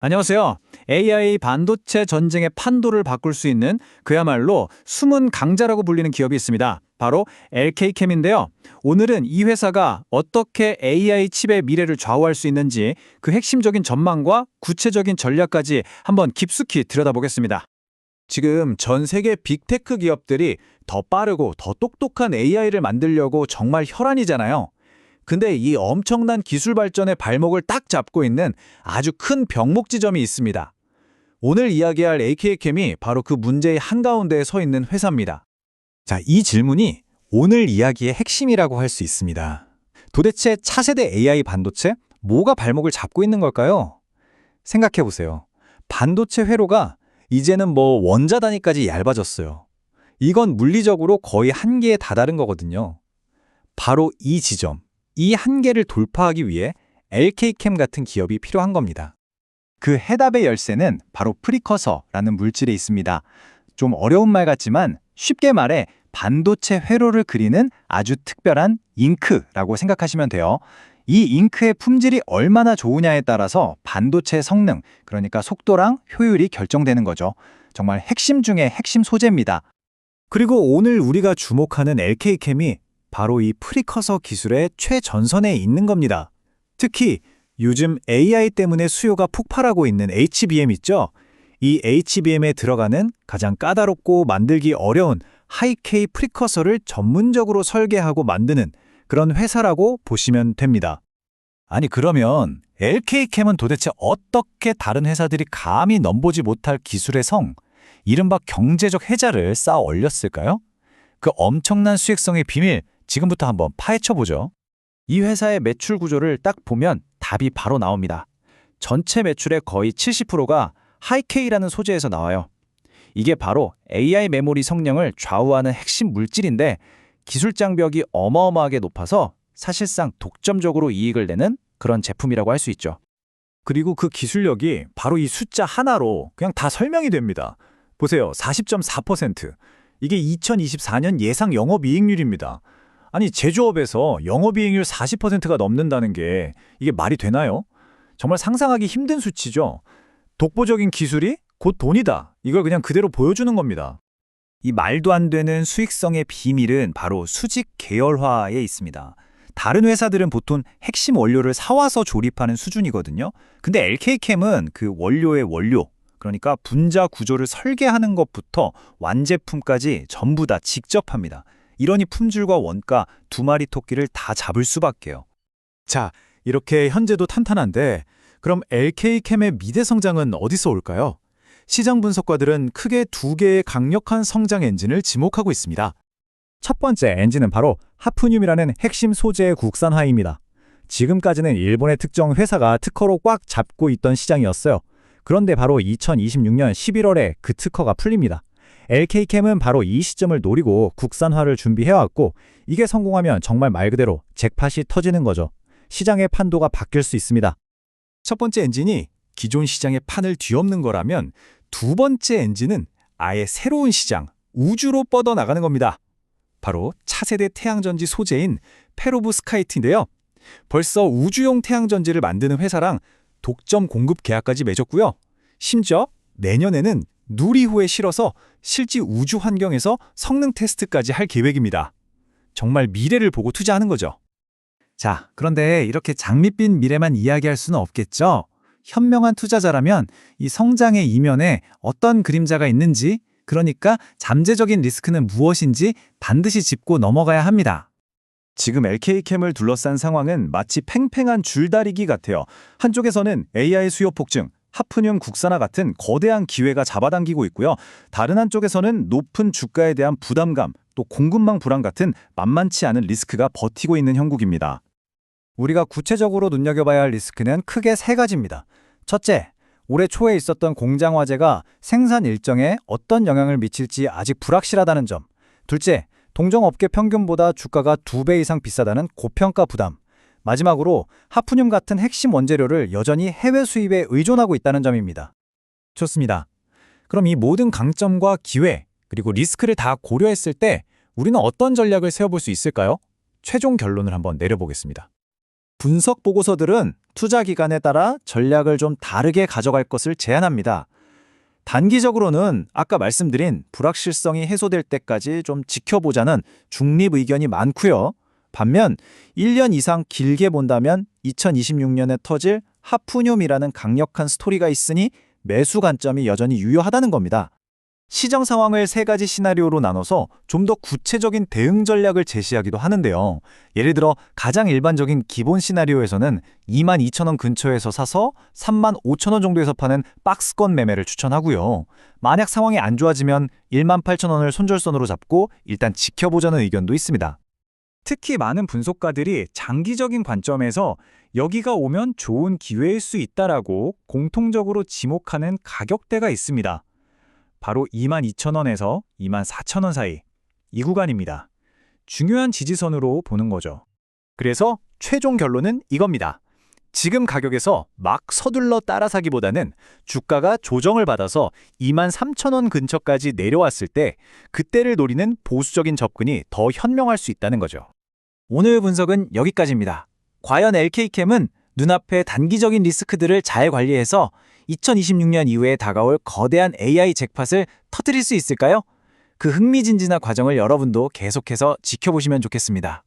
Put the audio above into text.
안녕하세요. AI 반도체 전쟁의 판도를 바꿀 수 있는 그야말로 숨은 강자라고 불리는 기업이 있습니다. 바로 LK캠인데요. 오늘은 이 회사가 어떻게 AI 칩의 미래를 좌우할 수 있는지 그 핵심적인 전망과 구체적인 전략까지 한번 깊숙이 들여다보겠습니다. 지금 전 세계 빅테크 기업들이 더 빠르고 더 똑똑한 AI를 만들려고 정말 혈안이잖아요. 근데 이 엄청난 기술 발전의 발목을 딱 잡고 있는 아주 큰 병목 지점이 있습니다. 오늘 이야기할 AK캠이 바로 그 문제의 한가운데에 서 있는 회사입니다. 자, 이 질문이 오늘 이야기의 핵심이라고 할 수 있습니다. 도대체 차세대 AI 반도체? 뭐가 발목을 잡고 있는 걸까요? 생각해 보세요. 반도체 회로가 이제는 원자 단위까지 얇아졌어요. 이건 물리적으로 거의 한계에 다다른 거거든요. 바로 이 지점, 이 한계를 돌파하기 위해 LK캠 같은 기업이 필요한 겁니다. 그 해답의 열쇠는 바로 프리커서라는 물질에 있습니다. 좀 어려운 말 같지만 쉽게 말해 반도체 회로를 그리는 아주 특별한 잉크라고 생각하시면 돼요. 이 잉크의 품질이 얼마나 좋으냐에 따라서 반도체 성능, 그러니까 속도랑 효율이 결정되는 거죠. 정말 핵심 중의 핵심 소재입니다. 그리고 오늘 우리가 주목하는 LK캠이 바로 이 프리커서 기술의 최전선에 있는 겁니다. 특히 요즘 AI 때문에 수요가 폭발하고 있는 HBM 있죠? 이 HBM에 들어가는 가장 까다롭고 만들기 어려운 하이-K 프리커서를 전문적으로 설계하고 만드는 그런 회사라고 보시면 됩니다. 아니 그러면 LK캠은 도대체 어떻게 다른 회사들이 감히 넘보지 못할 기술의 성, 이른바 경제적 해자를 쌓아 올렸을까요? 그 엄청난 수익성의 비밀, 지금부터 한번 파헤쳐보죠. 이 회사의 매출 구조를 딱 보면 답이 바로 나옵니다. 전체 매출의 거의 70%가 하이-K라는 소재에서 나와요. 이게 바로 AI 메모리 성능을 좌우하는 핵심 물질인데 기술 장벽이 어마어마하게 높아서 사실상 독점적으로 이익을 내는 그런 제품이라고 할 수 있죠. 그리고 그 기술력이 바로 이 숫자 하나로 그냥 다 설명이 됩니다. 보세요. 40.4%. 이게 2024년 예상 영업이익률입니다. 아니 제조업에서 영업이익률 40%가 넘는다는 게 이게 말이 되나요? 정말 상상하기 힘든 수치죠. 독보적인 기술이 곧 돈이다. 이걸 그냥 그대로 보여주는 겁니다. 이 말도 안 되는 수익성의 비밀은 바로 수직 계열화에 있습니다. 다른 회사들은 보통 핵심 원료를 사와서 조립하는 수준이거든요. 근데 LK캠은 그 원료의 원료, 그러니까 분자 구조를 설계하는 것부터 완제품까지 전부 다 직접 합니다. 이러니 품질과 원가 두 마리 토끼를 다 잡을 수밖에요. 자, 이렇게 현재도 탄탄한데 그럼 LK캠의 미래 성장은 어디서 올까요? 시장 분석가들은 크게 두 개의 강력한 성장 엔진을 지목하고 있습니다. 첫 번째 엔진은 바로 하프늄이라는 핵심 소재의 국산화입니다. 지금까지는 일본의 특정 회사가 특허로 꽉 잡고 있던 시장이었어요. 그런데 바로 2026년 11월에 그 특허가 풀립니다. LK캠은 바로 이 시점을 노리고 국산화를 준비해왔고 이게 성공하면 정말 말 그대로 잭팟이 터지는 거죠. 시장의 판도가 바뀔 수 있습니다. 첫 번째 엔진이 기존 시장의 판을 뒤엎는 거라면 두 번째 엔진은 아예 새로운 시장, 우주로 뻗어나가는 겁니다. 바로 차세대 태양전지 소재인 페로브스카이트인데요. 벌써 우주용 태양전지를 만드는 회사랑 독점 공급 계약까지 맺었고요. 심지어 내년에는 누리호에 실어서 실제 우주 환경에서 성능 테스트까지 할 계획입니다. 정말 미래를 보고 투자하는 거죠. 자, 그런데 이렇게 장밋빛 미래만 이야기할 수는 없겠죠? 현명한 투자자라면 이 성장의 이면에 어떤 그림자가 있는지, 그러니까 잠재적인 리스크는 무엇인지 반드시 짚고 넘어가야 합니다. 지금 LK캠을 둘러싼 상황은 마치 팽팽한 줄다리기 같아요. 한쪽에서는 AI 수요 폭증, 하프늄 국산화 같은 거대한 기회가 잡아당기고 있고요. 다른 한쪽에서는 높은 주가에 대한 부담감, 또 공급망 불안 같은 만만치 않은 리스크가 버티고 있는 형국입니다. 우리가 구체적으로 눈여겨봐야 할 리스크는 크게 세 가지입니다. 첫째, 올해 초에 있었던 공장 화재가 생산 일정에 어떤 영향을 미칠지 아직 불확실하다는 점. 둘째, 동종업계 평균보다 주가가 2배 이상 비싸다는 고평가 부담. 마지막으로 하프늄 같은 핵심 원재료를 여전히 해외 수입에 의존하고 있다는 점입니다. 좋습니다. 그럼 이 모든 강점과 기회, 그리고 리스크를 다 고려했을 때 우리는 어떤 전략을 세워볼 수 있을까요? 최종 결론을 한번 내려보겠습니다. 분석 보고서들은 투자 기간에 따라 전략을 좀 다르게 가져갈 것을 제안합니다. 단기적으로는 아까 말씀드린 불확실성이 해소될 때까지 좀 지켜보자는 중립 의견이 많고요. 반면 1년 이상 길게 본다면 2026년에 터질 하프늄이라는 강력한 스토리가 있으니 매수 관점이 여전히 유효하다는 겁니다. 시장 상황을 세 가지 시나리오로 나눠서 좀 더 구체적인 대응 전략을 제시하기도 하는데요. 예를 들어 가장 일반적인 기본 시나리오에서는 22,000원 근처에서 사서 35,000원 정도에서 파는 박스권 매매를 추천하고요. 만약 상황이 안 좋아지면 18,000원을 손절선으로 잡고 일단 지켜보자는 의견도 있습니다. 특히 많은 분석가들이 장기적인 관점에서 여기가 오면 좋은 기회일 수 있다라고 공통적으로 지목하는 가격대가 있습니다. 바로 22,000원에서 24,000원 사이, 이 구간입니다. 중요한 지지선으로 보는 거죠. 그래서 최종 결론은 이겁니다. 지금 가격에서 막 서둘러 따라사기보다는 주가가 조정을 받아서 23,000원 근처까지 내려왔을 때 그때를 노리는 보수적인 접근이 더 현명할 수 있다는 거죠. 오늘 분석은 여기까지입니다. 과연 LK캠은 눈앞의 단기적인 리스크들을 잘 관리해서 2026년 이후에 다가올 거대한 AI 잭팟을 터뜨릴 수 있을까요? 그 흥미진진한 과정을 여러분도 계속해서 지켜보시면 좋겠습니다.